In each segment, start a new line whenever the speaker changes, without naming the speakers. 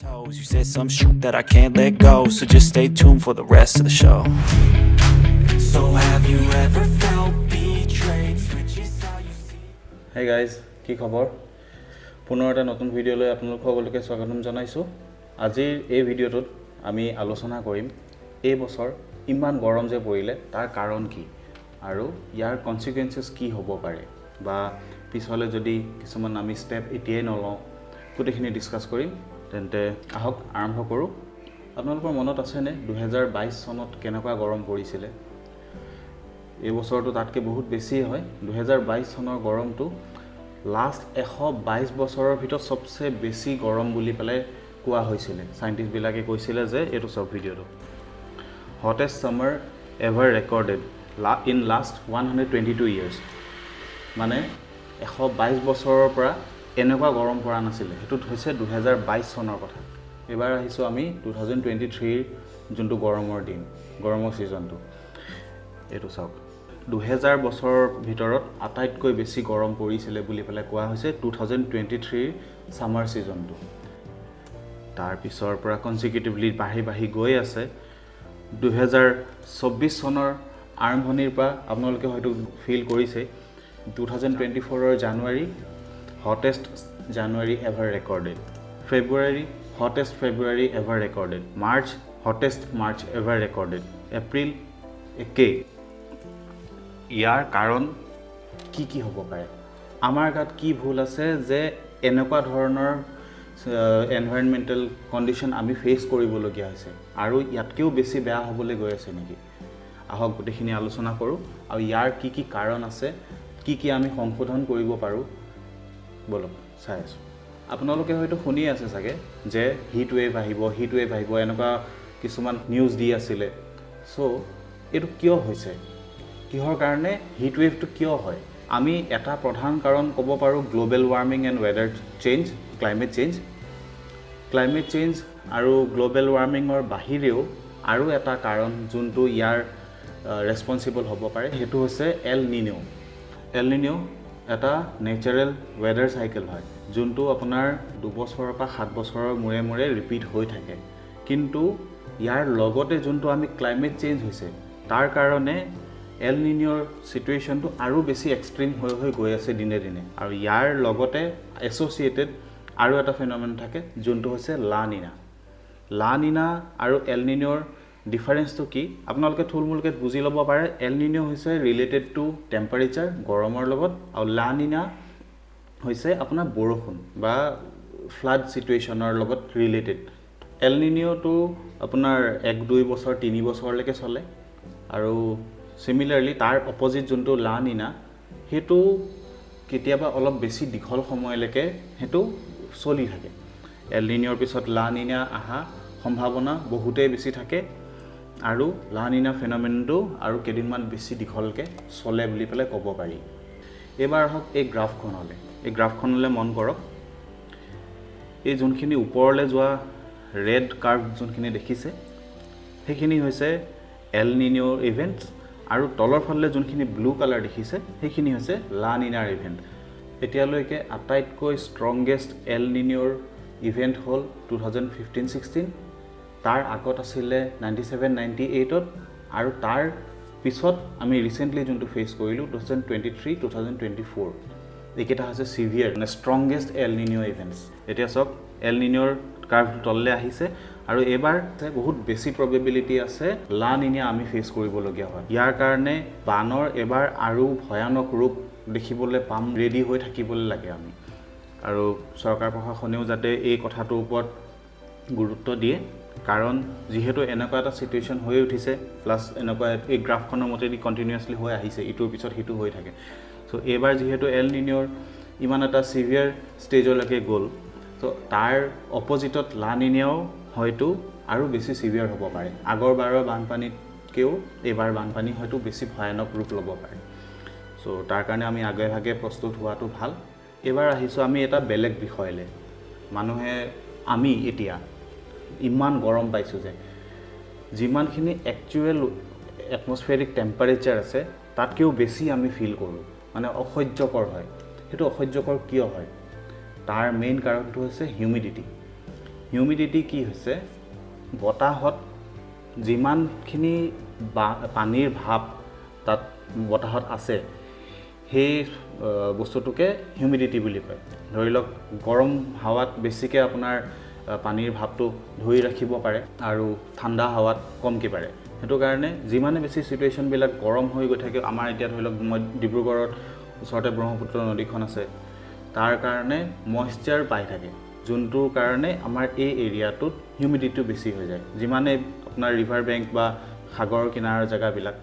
You said some shit that I can't let go, so just stay tuned for the rest of the show. So have you ever felt betrayed? Switches how you see.
Hey guys, কি খবৰ? পুনৰ এটা নতুন video লৈ আপোনালোক সকলোকে স্বাগতম জনাইছো। আজিৰ এই ভিডিঅটোত আমি আলোচনা কৰিম এই বছৰ ইমান গৰম যে পৰিলে তাৰ কাৰণ কি আৰু ইয়াৰ কনসিকুৱেন্সেস কি হ'ব পাৰে বা পিছলে যদি কিছুমান আমি স্টেপ এতিয়াই নলওঁ গোটেইখিনি ডিসকাস কৰিম। তেন্তে আহক আৰম্ভ কৰোঁ। আপোনালোকৰ মনত আছেনে 2022 চনত কেনেকুৱা গৰম পৰিছিল? এই বছৰটো তাতকৈ বহুত বেছি হয়। 2022 চনৰ গৰমটো লাষ্ট 122 বছৰৰ ভিতৰত সবচে বেছি গৰম বুলি পেলাই কোৱা হৈছিল। সাইন্টিস্ট বিলাকে কৈছিল যে এটো সব ভিডিঅটো hottest summer ever recorded in last 122 years। মানে 122 বছৰৰ পৰা এনেকুৱা গৰম পৰা নাছিল। হেতুত হৈছে 2022 চনৰ কথা। এবাৰ আহিছো আমি 2023 যোনটো গৰমৰ দিন, গৰমৰ সিজনটো। এটো চাওক 2000 বছৰৰ ভিতৰত আটাইতকৈ বেছি গৰম পৰিছিল বুলি পেলাই কোৱা হৈছে 2023 সামাৰ সিজনটো। তাৰ পিছৰ পৰা কনসিকিউটিভলি বাঢ়ি গৈ আছে। 2024 চনৰ আৰম্ভণিৰ পৰা আপোনালোকে হয়তো ফিল কৰিছে 2024 জানুৱাৰী hottest January ever recorded, February hottest February ever recorded, March hottest March ever recorded, April একে। ইয়াৰ কাৰণ কি হ'ব পাৰে? আমাৰ গাত কি ভুল আছে যে এনেকুৱা ধৰণৰ এনভায়ৰনমেন্টাল কন্ডিশন আমি ফেস কৰিবলগীয়া হৈছে আৰু ইয়াতকেও বেছি বেয়া হ'বলৈ গৈ আছে নেকি? আহক গোটেইখিনি আলোচনা কৰোঁ আৰু ইয়াৰ কি কাৰণ আছে, কি আমি সংশোধন কৰিব পাৰোঁ বলক চাই আছো। আপোনালোকে হয়তো শুনি আছে চাগে যে হিট ওয়েভ আহিব এনেকুৱা কিছুমান নিউজ দি আছিলে। সো এটো কিয় হৈছে, কিহৰ কাৰণে হিট ওয়েভটো কিয় হয়? আমি এটা প্ৰধান কাৰণ ক'ব পাৰোঁ global warming and weather change, climate change আৰু গ্লোবেল ওয়াৰ্মিঙৰ বাহিৰেও আৰু এটা কাৰণ যোনটো ইয়াৰ ৰেসপন্সিবল হ'ব পাৰে হেতু হৈছে এল নিনো। এটা নেচাৰেল ওয়েদাৰ সাইকেল হয় যোনটো আপোনাৰ 2 বছৰৰ পৰা 7 বছৰৰ মূৰে ৰিপিট হৈ থাকে। কিন্তু ইয়াৰ লগতে যোনটো আমি ক্লাইমেট চেঞ্জ হৈছে তাৰ কাৰণে এল নিনোৰ সিচুৱেশনটো আৰু বেছি এক্সট্ৰিম হৈ গৈ আছে দিনে আৰু ইয়াৰ লগতে এসোসিয়েটেড আৰু এটা ফেনোমেনন থাকে যোনটো হৈছে লা নিনা আৰু এল নিনোৰ ডিফাৰেন্সটো কি আপোনালোকে থুলমুলকে বুজি ল'ব পাৰে। এল নিনো হৈছে ৰিলেটেড টু টেম্পাৰেচাৰ গৰমৰ লগত আৰু লা নিনা হৈছে আপোনাৰ বৰষুণ বা ফ্লাড সিচুৱেশনৰ লগত ৰিলেটেড। এল নিনোটো আপোনাৰ 1-2 বছৰ 3 বছৰলৈকে চলে আৰু সিমিলাৰলি তাৰ অপোজিট যোনটো লা নিনা হেতু কেতিয়াবা অলপ বেছি দীঘল সময়লৈকে হেতু চলি থাকে। এল নিনোৰ পিছত লা নিনা আহা সম্ভাৱনা বহুতেই বেছি থাকে আৰু লা নিনা ফেনোমেননটো আৰু কেদিনমান বেছি দীঘলকে চলে বুলি পেলাই ক'ব পাৰি। এবাৰ হক এই গ্ৰাফখনলৈ মন কৰক। এই যোনখিনি ওপৰলৈ যোৱা ৰেড কাৰ্ভ যোনখিনি দেখিছে সেইখিনি হৈছে এল নিনো ইভেন্টস আৰু তলৰ ফালে যোনখিনি ব্লু কালাৰ দেখিছে সেইখিনি হৈছে লা নিনাৰ ইভেন্ট। এতিয়ালৈকে আটাইতকৈ ষ্ট্ৰংগেষ্ট এল নিনোৰ ইভেন্ট হ'ল 2015-16, তাৰ আগত আছিলে 97-98ত আৰু তাৰ পিছত আমি ৰিসেন্টলি যোনটো ফেস কৰিলো 2023-2024। এইকেইটা হৈছে সিভিয়াৰ মানে ষ্ট্ৰংগেষ্ট এল নিনো ইভেন্টস। এতিয়া সক এল নিনোৰ কাৰ্ভ তললে আহিছে আৰু এবাৰ বহুত বেছি প্ৰবেবিলিটি আছে লা নিনা আমি ফেস কৰিবলগীয়া হয়। ইয়াৰ কাৰণে বানৰ এবাৰ আৰু ভয়ানক ৰূপ দেখিবলৈ পাম, ৰেডি হৈ থাকিবলৈ লাগে আমি। আৰু চৰকাৰ প্ৰশাসনেও যাতে এই কথাটোৰ ওপৰত গুৰুত্ব দিয়ে কাৰণ যেহেতু এনেকুৱা এটা সিচুৱেশন হৈ উঠিছে প্লাস এনেকুৱা এই গ্ৰাফখনৰ মতেদি কন্টিনিউয়াছলি হৈ আহিছে ইটোৰ পিছত হিটো হৈ থাকে। সো এবাৰ যেহেতু এল নিনোৰ ইমান এটা সিভিয়াৰ ষ্টেজলৈকে গ'ল তো তাৰ অপোজিটত লা নিনাও হয়তো আৰু বেছি সিভিয়াৰ হ'ব পাৰে। আগৰবাৰৰ বানপানীতকেও এবাৰ বানপানী হয়তো বেছি ভয়ানক ৰূপ ল'ব পাৰে। সো তাৰ কাৰণে আমি আগে প্ৰস্তুত হোৱাটো ভাল। এবাৰ আহিছো আমি এটা বেলেগ বিষয়লৈ। আমি এতিয়া ইমান গৰম পাইছো যে যিমানখিনি একচুৱেল এটমস্ফেৰিক টেম্পাৰেচাৰ আছে তাতকেও বেছি আমি ফিল কৰোঁ, মানে অসহ্যকৰ হয়। হেতু অসহ্যকৰ কিয় হয়? তাৰ মেইন কাৰণটো হৈছে হিউমিডিটি। হিউমিডিটি কি হৈছে বতাহত যিমানখিনি পানীৰ ভাৱ তাত বতাহত আছে সেই বস্তুটোকে হিউমিডিটি বুলি কয় ধৰি লওক গৰম হাৱাত বেছিকৈ আপোনাৰ পানীৰ ভাৱটো ধৰি ৰাখিব পাৰে আৰু ঠাণ্ডা হাৱাত কমকৈ পাৰে সেইটো কাৰণে যিমানে বেছি সিচুৱেশ্যনবিলাক গৰম হৈ গৈ থাকে আমাৰ এতিয়া ধৰি লওক মই ডিব্ৰুগড়ত ওচৰতে ব্ৰহ্মপুত্ৰ নদীখন আছে তাৰ কাৰণে ময়েশ্চাৰ পাই থাকে যোনটোৰ কাৰণে আমাৰ এই এৰিয়াটোত হিউমিডিটিটো বেছি হৈ যায় যিমানে আপোনাৰ ৰিভাৰ বেংক বা সাগৰৰ কিনাৰৰ জেগাবিলাক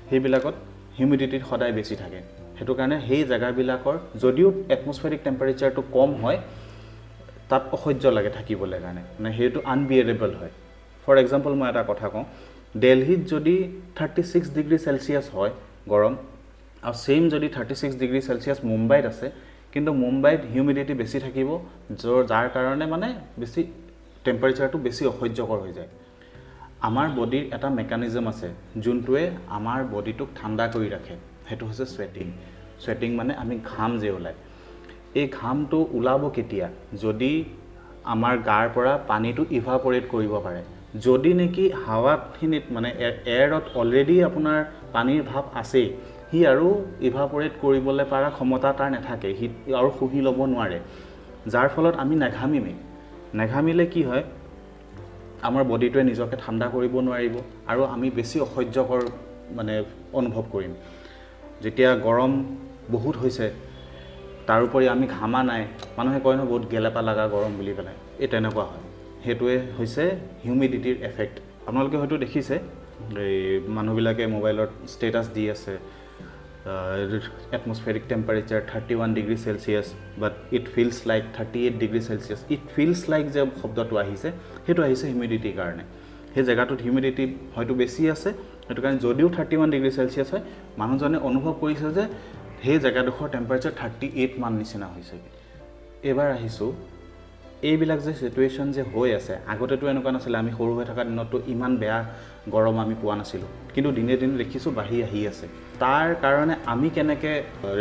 সেইবিলাকত হিউমিডিটি সদায় বেছি থাকে সেইটো কাৰণে সেই জেগাবিলাকৰ যদিও এটমস্ফেৰিক টেম্পাৰেচাৰটো কম হয় তাত অসহ্য লাগে থাকিবলৈ কাৰণে মানে সেইটো আনবিয়াৰেবল হয় ফৰ এক্সাম্পল মই এটা কথা কওঁ দিল্লীত যদি 36 ডিগ্ৰী সেলসিয়াছ হয় গৰম আৰু সেম যদি 36 ডিগ্ৰী সেলসিয়াছ মুম্বাইত আছে কিন্তু মুম্বাইত হিউমিডিটি বেছি থাকিব যাৰ কাৰণে মানে বেছি টেম্পাৰেচাৰটো বেছি অসহ্যকৰ হৈ যায় আমাৰ বডিৰ এটা মেকানিজম আছে যোনটোৱে আমাৰ বডিটোক ঠাণ্ডা কৰি ৰাখে হেতু হৈছে স্ৱেটিং মানে আমি ঘাম যে ওলাই এই ঘামটো ওলাব কেতিয়া যদি আমাৰ গাৰ পৰা পানীটো ইভাপৰেট কৰিব পাৰে যদি নেকি হাৱাখিনিত মানে এয়াৰত অলৰেডি আপোনাৰ পানীৰ ভাৱ আছে হি আৰু ইভাপৰেট কৰিবলৈ পৰা ক্ষমতা তাৰ নাথাকে হি আৰু শুহি ল'ব নোৱাৰে যাৰ ফলত আমি নেঘামিলে কি হয় আমাৰ বডিটোৱে নিজকে ঠাণ্ডা কৰিব নোৱাৰিব আৰু আমি বেছি অসহ্যকৰ মানে অনুভৱ কৰিম যেতিয়া গৰম বহুত হৈছে তাৰোপৰি আমি ঘামা নাই মানুহে কয় ন বহুত গেলেপা লাগা গৰম বুলি পেলাই এই তেনেকুৱা হয় হেতুৱে হৈছে হিউমিডিটিৰ এফেক্ট আপোনালোকে হয়তো দেখিছে এই মানুহবিলাকে মোবাইলত ষ্টেটাছ দি আছে atmospheric temperature 31 degree Celsius but it feels like 38 degree Celsius it feels like যে শব্দটো আহিছে হেতু আহিছে হিউমিডিটি কাৰণে হে জায়গাটোত হিউমিডিটি হয়তো বেছি আছে হেতু কাৰণে যদিও 31 ডিগ্ৰী সেলসিয়াছ হয় মানুহজনে অনুভৱ কৰিছে যে হে জায়গাডোখৰ টেম্পাৰেচাৰ 38 মান নিচিনা হৈছে এবাৰ আহিছো এইবিলাক যে সিচুৱেশ্যন যে হৈ আছে আগতেটো এনেকুৱা নাছিল আমি সৰু হৈ থকা দিনতো ইমান বেয়া গৰম আমি পোৱা নাছিলো কিন্তু দিনে দিনে দেখিছো বাঢ়ি আহি আছে তাৰ কাৰণে আমি কেনেকে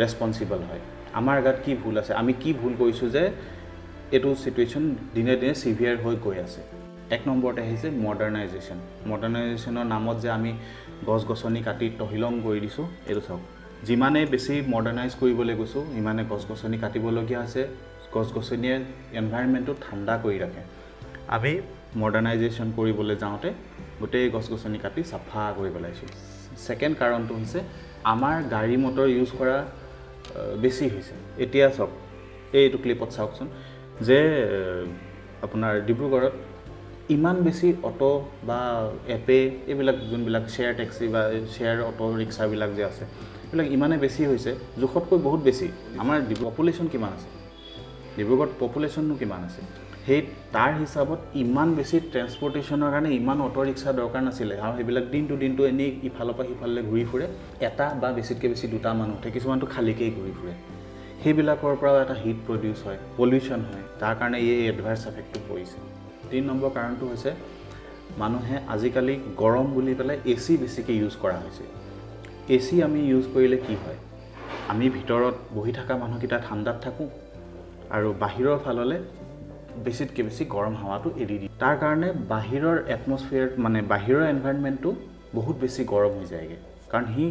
ৰেসপন্সিবল হয় আমাৰ গাত কি ভুল আছে আমি কি ভুল কৰিছো যে এটো সিচুৱেশ্যন দিনে দিনে সিভিয়াৰ হৈ গৈ আছে এক নম্বৰতে আহিছে মডাৰ্নাইজেশ্যনৰ নামত যে আমি গছ-গছনি কাটি তহিলং কৰি দিছো এটো চাওক যিমানে বেছি মডাৰ্নাইজ কৰিবলৈ গৈছো ইমানে গছ-গছনি কাটিবলগীয়া আছে গছ-গছনিয়ে এনভায়ৰনমেন্টটো ঠাণ্ডা কৰি ৰাখে আমি মডাৰ্নাইজেশ্যন কৰিবলৈ যাওঁতে গোটেই গছ-গছনি কাটি সাফা কৰি পেলাইছো সেকেন্ড কাৰণটো হৈছে আমাৰ গাড়ী মটৰ ইউজ কৰা বেছি হৈছে এতিয়া সব এইটো ক্লিপত চাওকচোন যে আপোনাৰ ডিব্ৰুগড়ত ইমান বেছি অটো বা এপে এইবিলাক যোনবিলাক শেয়াৰ টেক্সি বা শেয়াৰ অটো ৰিক্সাবিলাক যে আছে এইবিলাক ইমানে বেছি হৈছে জোখতকৈ বহুত বেছি আমাৰ পপুলেশ্যন কিমান আছে ডিব্ৰুগড়ত পপুলেশ্যননো কিমান আছে সেই তাৰ হিচাপত ইমান বেছি ট্ৰান্সপৰ্টেশ্যনৰ কাৰণে ইমান অটো ৰিক্সা দৰকাৰ নাছিলে আৰু সেইবিলাক দিনটো এনে ইফালৰ পৰা সিফালে ঘূৰি ফুৰে এটা বা বেছিতকৈ বেছি দুটা মানুহ থাকে কিছুমানটো খালিকেই ঘূৰি ফুৰে সেইবিলাকৰ পৰা এটা হিট প্ৰডিউচ হয় পলিউশ্যন হয় তাৰ কাৰণে এই এডভাৰ্স এফেক্টটো পৰিছে 3 নম্বৰ কাৰণটো হৈছে মানুহে আজিকালি গৰম বুলি পেলাই এসি বেছিকৈ ইউজ কৰা হৈছে এসি আমি ইউজ কৰিলে কি হয় আমি ভিতৰত বহি থকা মানুহকিটা ঠাণ্ডাত থাকো আৰু বাহিৰৰ ফাললে বেছিতকৈ বেছি গৰম হাৱাটো এৰি দি তাৰ কাৰণে বাহিৰৰ এটমস্ফিয়াৰ মানে বাহিৰৰ এনভায়ৰনমেন্টটো বহুত বেছি গৰম হৈ যায়গে কাৰণ হি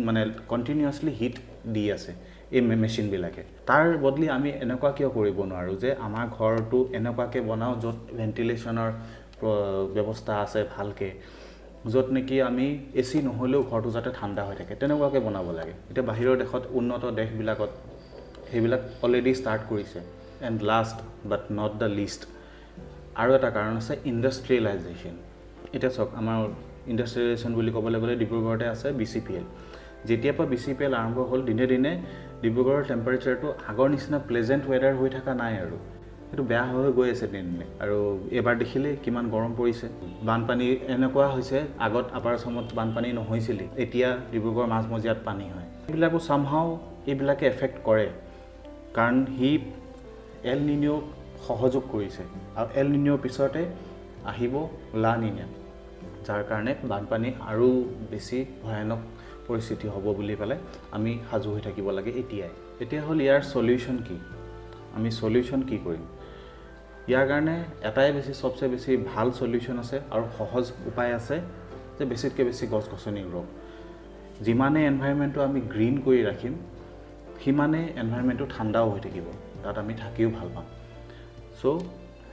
মানে কন্টিনিউয়াছলি হিট দি আছে এই মেচিন বিলাকে তাৰ বদলি আমি এনেকুৱা কিয় কৰিব নোৱাৰো যে আমাৰ ঘৰটো এনেকুৱাকে বনাও যত ভেন্টিলেশনৰ ব্যৱস্থা আছে ভালকে যত নেকি আমি এসি নহলেও ঘৰটো যাতে ঠাণ্ডা হৈ থাকে তেনেকুৱাকে বনাব লাগে এটা বাহিৰৰ দেশত উন্নত দেশবিলাকত হেবিলাক অলৰেডি ষ্টাৰ্ট কৰিছে and last but not the least আৰু এটা কাৰণ আছে ইণ্ডাষ্ট্ৰিয়েলাইজেশ্যন এটা সক আমাৰ ইণ্ডাষ্ট্ৰিয়েলাইজেশ্যন বুলি ক'বলৈ গ'লে ডিব্ৰুগড়তে আছে বিচিপিএল যেতিয়া পৰা বিচিপিএল আৰম্ভ হ'ল দিনে দিনে ডিব্ৰুগড়ৰ টেম্পাৰেচাৰটো আগৰ নিচিনা প্লেজেন্ট ওয়েদাৰ হৈ থকা নাই আৰু এটো বেয়া হৈ গৈ আছে দিনে আৰু এবাৰ দেখিলে কিমান গৰম পৰিছে বানপানী এনেকুৱা হৈছে আগত আপাৰ আসামত বানপানী নহৈছিল এতিয়া ডিব্ৰুগড় মাজমজিয়াত পানী হয় এইবিলাকো সামহাও এইবিলাকে এফেক্ট কৰে কাৰণ হি এল নিনিও সহযোগ কৰিছে আৰু এল নিনিওৰ পিছতে আহিব লা নিনিয়া যাৰ কাৰণে বানপানী আৰু বেছি ভয়ানক পৰিস্থিতি হ'ব বুলি পেলাই আমি হাজু হৈ থাকিব লাগে এতিয়া হল ইয়াৰ সলিউশন কি আমি সলিউশন কি কৰিম ইয়াৰ কাৰণে এটাই সবচে বেছি ভাল সলিউশন আছে আৰু সহজ উপায় আছে যে বেছিতকৈ বেছি গছ-গছনি ৰুওক যিমানে এনভাইৰনমেন্টটো আমি গ্ৰীন কৰি ৰাখিম সিমানে এনভাইৰনমেন্টটো ঠাণ্ডাও হৈ থাকিব তাত আমি থাকিও ভাল পাম সো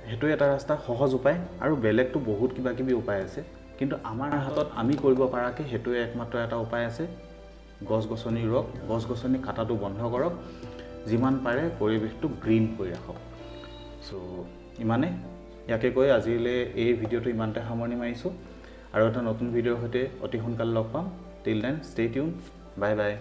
হেতু এটা ৰাস্তা সহজ উপায় আৰু বেলেগটো বহুত কিবা কিবি উপায় আছে কিন্তু আমাৰ হাতত আমি কৰিব পাৰাকে হেতু একমাত্ৰ এটা উপায় আছে গছ-গছনি ৰুওক গছ-গছনি কাটাটো বন্ধ কৰক যিমান পাৰে পৰিবেশটো গ্ৰীন কৰি ৰাখক সো ইমানে ইয়াকে কৈ আজিলে এই ভিডিওটো ইমানতে সামৰণি মাৰিছো আৰু এটা নতুন ভিডিওৰ সৈতে অতি সোনকালে লগ পাম till then stay tuned bye বাই